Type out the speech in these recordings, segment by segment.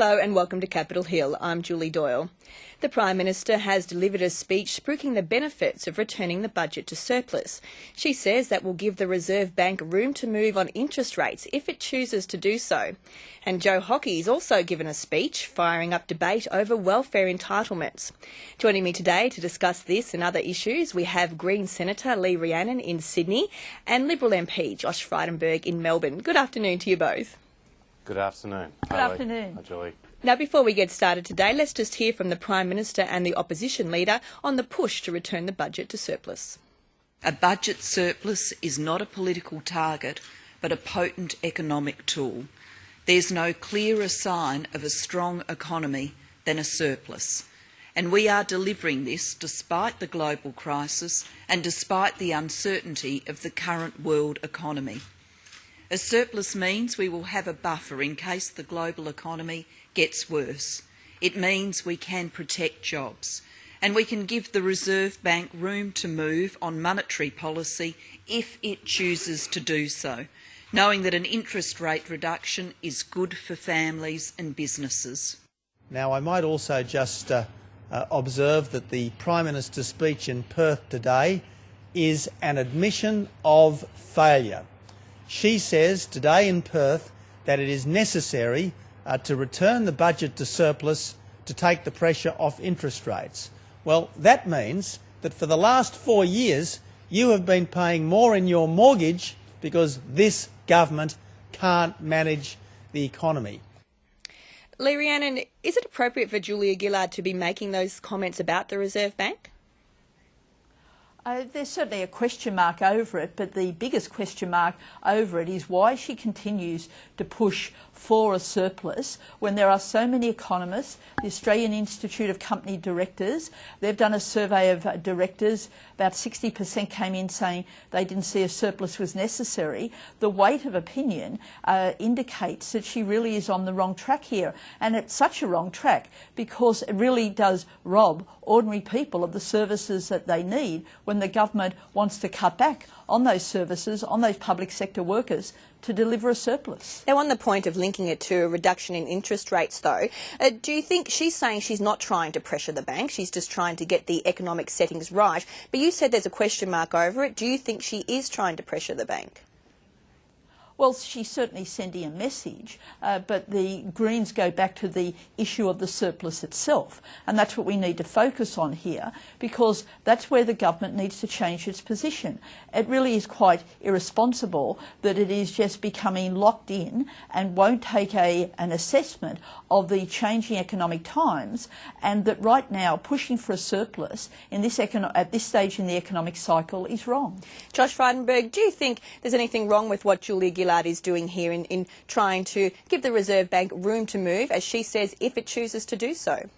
Hello and welcome to Capitol Hill. I'm Julie Doyle. The Prime Minister has delivered a speech spruiking the benefits of returning the budget to surplus. She says that will give the Reserve Bank room to move on interest rates if it chooses to do so. And Joe Hockey's also given a speech, firing up debate over welfare entitlements. Joining me today to discuss this and other issues, we have Green Senator Lee Rhiannon in Sydney and Liberal MP Josh Frydenberg in Melbourne. Good afternoon to you both. Good afternoon. Good afternoon. Hi, Julie. Now, before we get started today, let's just hear from the Prime Minister and the opposition leader on the push to return the budget to surplus. A budget surplus is not a political target, but a potent economic tool. There's no clearer sign of a strong economy than a surplus. And we are delivering this despite the global crisis and despite the uncertainty of the current world economy. A surplus means we will have a buffer in case the global economy gets worse. It means we can protect jobs and we can give the Reserve Bank room to move on monetary policy if it chooses to do so, knowing that an interest rate reduction is good for families and businesses. Now, I might also just observe that the Prime Minister's speech in Perth today is an admission of failure. She says today in Perth that it is necessary to return the budget to surplus to take the pressure off interest rates. Well, that means that for the last 4 years you have been paying more in your mortgage because this government can't manage the economy. Lee Rhiannon, is it appropriate for Julia Gillard to be making those comments about the Reserve Bank? There's certainly a question mark over it, but the biggest question mark over it is why she continues to push for a surplus when there are so many economists. The Australian Institute of Company Directors, they've done a survey of directors. About 60% came in saying they didn't see a surplus was necessary. The weight of opinion indicates that she really is on the wrong track here. And it's such a wrong track because it really does rob ordinary people of the services that they need when the government wants to cut back on those services, on those public sector workers, to deliver a surplus. Now, on the point of linking it to a reduction in interest rates, though, do you think she's saying she's not trying to pressure the bank, she's just trying to get the economic settings right? But you said there's a question mark over it. Do you think she is trying to pressure the bank? Well, she's certainly sending a message, but the Greens go back to the issue of the surplus itself, and that's what we need to focus on here, because that's where the government needs to change its position. It really is quite irresponsible that it is just becoming locked in and won't take an assessment of the changing economic times, and that right now pushing for a surplus in this at this stage in the economic cycle is wrong. Josh Frydenberg, do you think there's anything wrong with what Julia Gillard is doing here in trying to give the Reserve Bank room to move, as she says, if it chooses to do so?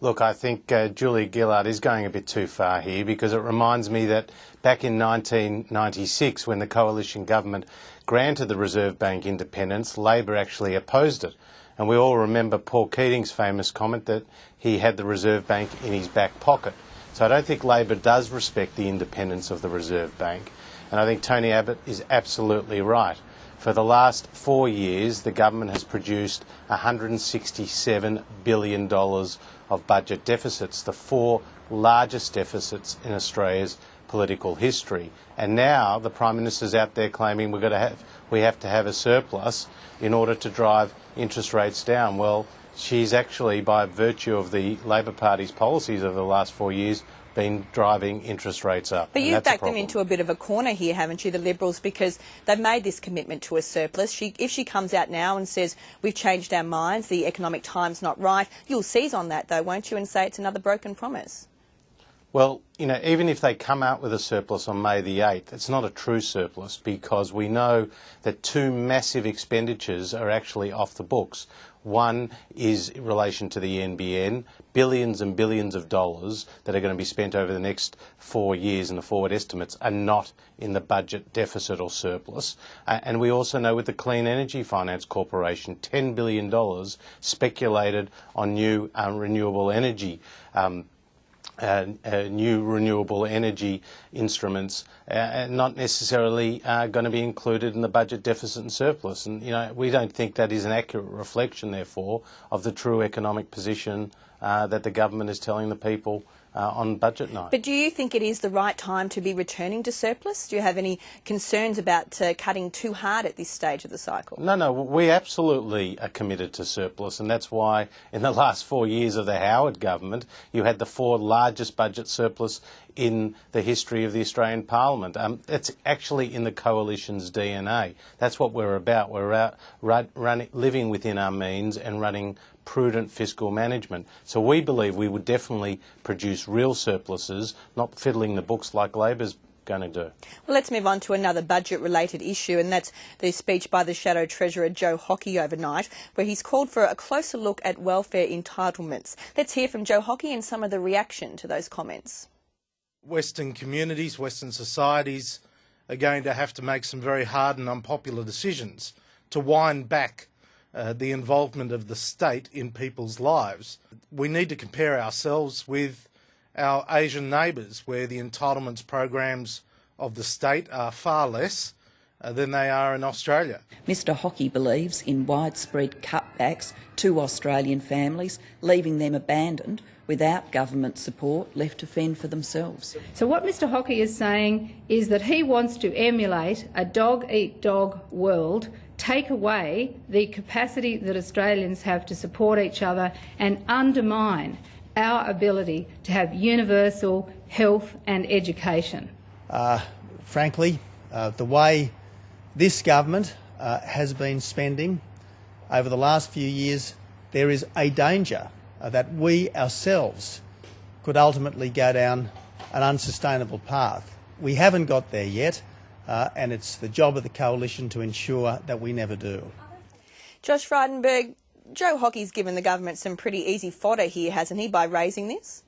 Look, I think Julia Gillard is going a bit too far here, because it reminds me that back in 1996, when the coalition government granted the Reserve Bank independence, Labor actually opposed it. And we all remember Paul Keating's famous comment that he had the Reserve Bank in his back pocket. So I don't think Labor does respect the independence of the Reserve Bank. And I think Tony Abbott is absolutely right. For the last 4 years, the government has produced $167 billion of budget deficits, the 4 largest deficits in Australia's political history. And now the Prime Minister's out there claiming we have to have a surplus in order to drive interest rates down. Well, she's actually, by virtue of the Labor Party's policies over the last 4 years, been driving interest rates up. But you've backed them into a bit of a corner here, haven't you, the Liberals, because they've made this commitment to a surplus. If she comes out now and says, we've changed our minds, the economic time's not right, you'll seize on that, though, won't you, and say it's another broken promise? Well, you know, even if they come out with a surplus on May the 8th, it's not a true surplus, because we know that 2 massive expenditures are actually off the books. One is in relation to the NBN, billions and billions of dollars that are going to be spent over the next 4 years, and the forward estimates are not in the budget deficit or surplus. And we also know with the Clean Energy Finance Corporation, $10 billion speculated on new renewable energy new renewable energy instruments, not necessarily going to be included in the budget deficit and surplus. And, we don't think that is an accurate reflection, therefore, of the true economic position that the government is telling the people on budget night. But do you think it is the right time to be returning to surplus? Do you have any concerns about cutting too hard at this stage of the cycle? No, we absolutely are committed to surplus, and that's why in the last 4 years of the Howard government, you had the 4 largest budget surplus in the history of the Australian Parliament. It's actually in the coalition's DNA. That's what we're about. We're out living within our means and running prudent fiscal management. So we believe we would definitely produce real surpluses, not fiddling the books like Labor's going to do. Well, let's move on to another budget-related issue, and that's the speech by the Shadow Treasurer Joe Hockey overnight, where he's called for a closer look at welfare entitlements. Let's hear from Joe Hockey and some of the reaction to those comments. Western communities, Western societies are going to have to make some very hard and unpopular decisions to wind back the involvement of the state in people's lives. We need to compare ourselves with our Asian neighbours, where the entitlements programs of the state are far less than they are in Australia. Mr Hockey believes in widespread cutbacks to Australian families, leaving them abandoned without government support, left to fend for themselves. So what Mr Hockey is saying is that he wants to emulate a dog-eat-dog world, take away the capacity that Australians have to support each other and undermine our ability to have universal health and education. Frankly, the way this government has been spending over the last few years, there is a danger that we ourselves could ultimately go down an unsustainable path. We haven't got there yet, and it's the job of the coalition to ensure that we never do. Josh Frydenberg, Joe Hockey's given the government some pretty easy fodder here, hasn't he, by raising this?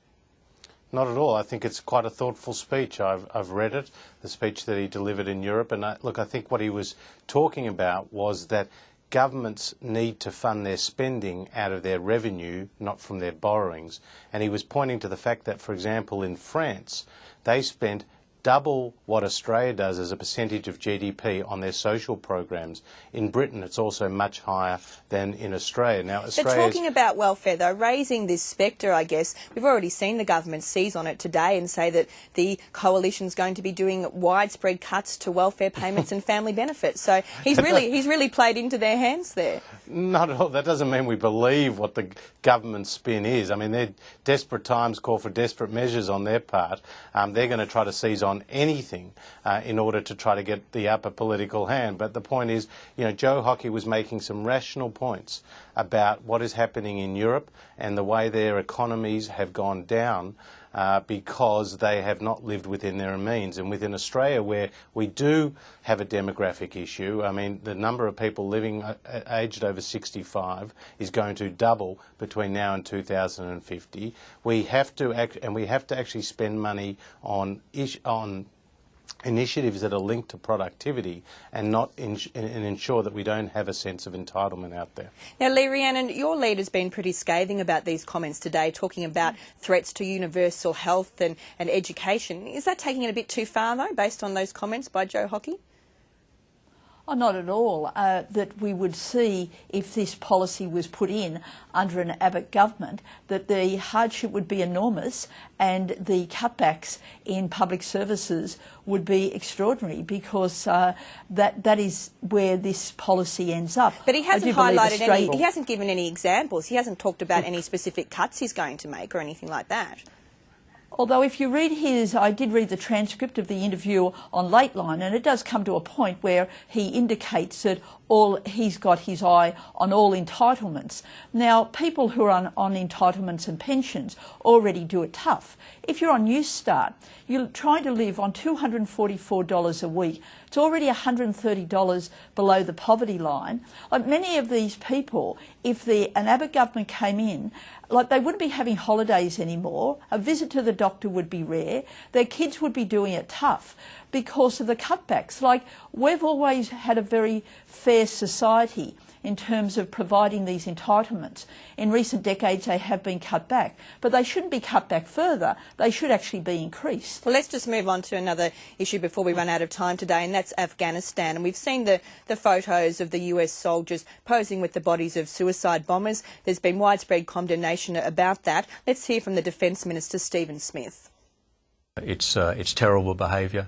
Not at all. I think it's quite a thoughtful speech. I've read it, the speech that he delivered in Europe. And I think what he was talking about was that governments need to fund their spending out of their revenue, not from their borrowings. And he was pointing to the fact that, for example, in France, they spent double what Australia does as a percentage of GDP on their social programs. In Britain, it's also much higher than in Australia. Now, But talking about welfare, though, raising this spectre, I guess, we've already seen the government seize on it today and say that the coalition's going to be doing widespread cuts to welfare payments and family benefits. So he's really played into their hands there. Not at all. That doesn't mean we believe what the government's spin is. I mean, they're desperate times call for desperate measures on their part. They're going to try to seize on anything in order to try to get the upper political hand. But the point is, Joe Hockey was making some rational points about what is happening in Europe and the way their economies have gone down because they have not lived within their means. And within Australia, where we do have a demographic issue, I mean, the number of people living aged over 65 is going to double between now and 2050. We have to actually spend money on initiatives that are linked to productivity and not and ensure that we don't have a sense of entitlement out there. Now, Lee Rhiannon, your leader's been pretty scathing about these comments today, talking about threats to universal health and education. Is that taking it a bit too far, though, based on those comments by Joe Hockey? Oh, not at all. That we would see, if this policy was put in under an Abbott government, that the hardship would be enormous and the cutbacks in public services would be extraordinary, because that is where this policy ends up. But he hasn't highlighted any, he hasn't given any examples. He hasn't talked about any specific cuts he's going to make or anything like that. Although if you read I did read the transcript of the interview on Lateline, and it does come to a point where he indicates that he's got his eye on all entitlements. Now, people who are on entitlements and pensions already do it tough. If you're on Newstart, you're trying to live on $244 a week. It's already $130 below the poverty line. Like, many of these people, if an Abbott government came in, they wouldn't be having holidays anymore. A visit to the doctor would be rare. Their kids would be doing it tough because of the cutbacks. We've always had a very fair society in terms of providing these entitlements. In recent decades they have been cut back, but they shouldn't be cut back further. They should actually be increased. Well, let's just move on to another issue before we run out of time today, and that's Afghanistan. And we've seen the photos of the US soldiers posing with the bodies of suicide bombers. There's been widespread condemnation about that. Let's hear from the Defence Minister, Stephen Smith. It's terrible behaviour.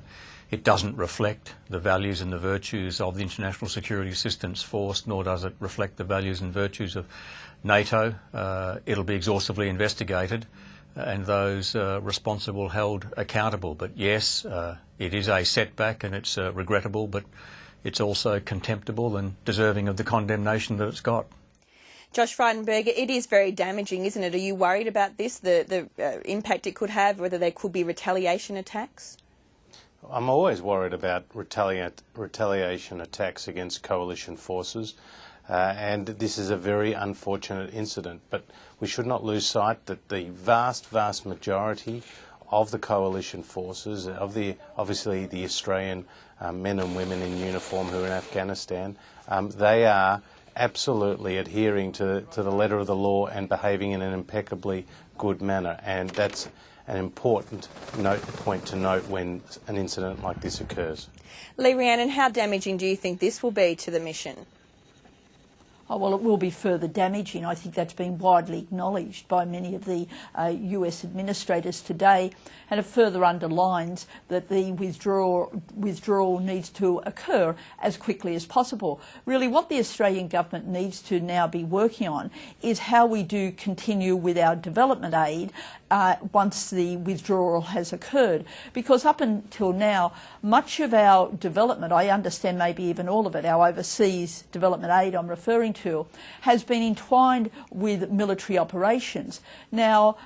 It doesn't reflect the values and the virtues of the International Security Assistance Force, nor does it reflect the values and virtues of NATO. It'll be exhaustively investigated and those responsible held accountable. But yes, it is a setback and it's regrettable, but it's also contemptible and deserving of the condemnation that it's got. Josh Frydenberg, it is very damaging, isn't it? Are you worried about this, the impact it could have, whether there could be retaliation attacks? I'm always worried about retaliation attacks against coalition forces, and this is a very unfortunate incident. But we should not lose sight that the vast majority of the coalition forces, obviously the Australian men and women in uniform who are in Afghanistan, they are absolutely adhering to the letter of the law and behaving in an impeccably good manner, and that's an important point to note when an incident like this occurs. Lee Rhiannon, how damaging do you think this will be to the mission? Oh, well, it will be further damaging. I think that's been widely acknowledged by many of the US administrators today, and it further underlines that the withdrawal needs to occur as quickly as possible. Really, what the Australian government needs to now be working on is how we do continue with our development aid once the withdrawal has occurred. Because up until now, much of our development, I understand maybe even all of it, our overseas development aid I'm referring to, has been entwined with military operations. Now,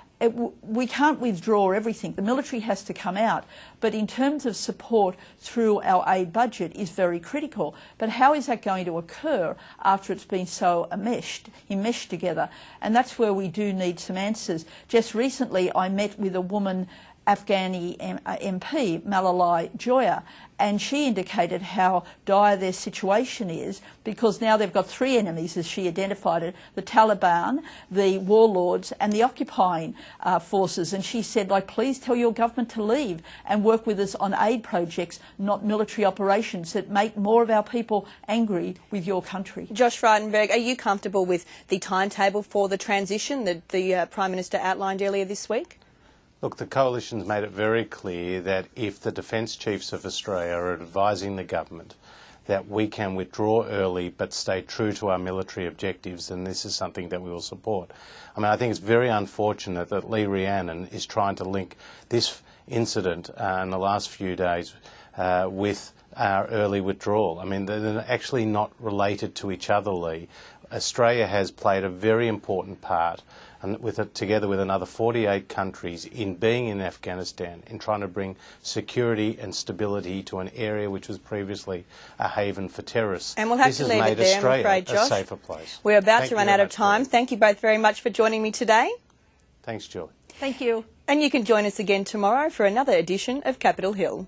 we can't withdraw everything. The military has to come out. But in terms of support through our aid budget is very critical. But how is that going to occur after it's been so enmeshed together? And that's where we do need some answers. Just recently I met with a woman, Afghani MP, Malalai Joya, and she indicated how dire their situation is because now they've got three enemies, as she identified it, the Taliban, the warlords and the occupying forces. And she said, like, please tell your government to leave and work with us on aid projects, not military operations that make more of our people angry with your country. Josh Frydenberg, are you comfortable with the timetable for the transition that the Prime Minister outlined earlier this week? Look, the Coalition's made it very clear that if the Defence Chiefs of Australia are advising the government that we can withdraw early but stay true to our military objectives, then this is something that we will support. I mean, I think it's very unfortunate that Lee Rhiannon is trying to link this incident in the last few days with our early withdrawal. I mean, they're actually not related to each other, Lee. Australia has played a very important part, and together with another 48 countries, in being in Afghanistan, in trying to bring security and stability to an area which was previously a haven for terrorists. And we'll have to leave it there, I'm afraid, Josh. A safer place. We're about to run out of time. Thank you both very much for joining me today. Thanks, Julie. Thank you. And you can join us again tomorrow for another edition of Capitol Hill.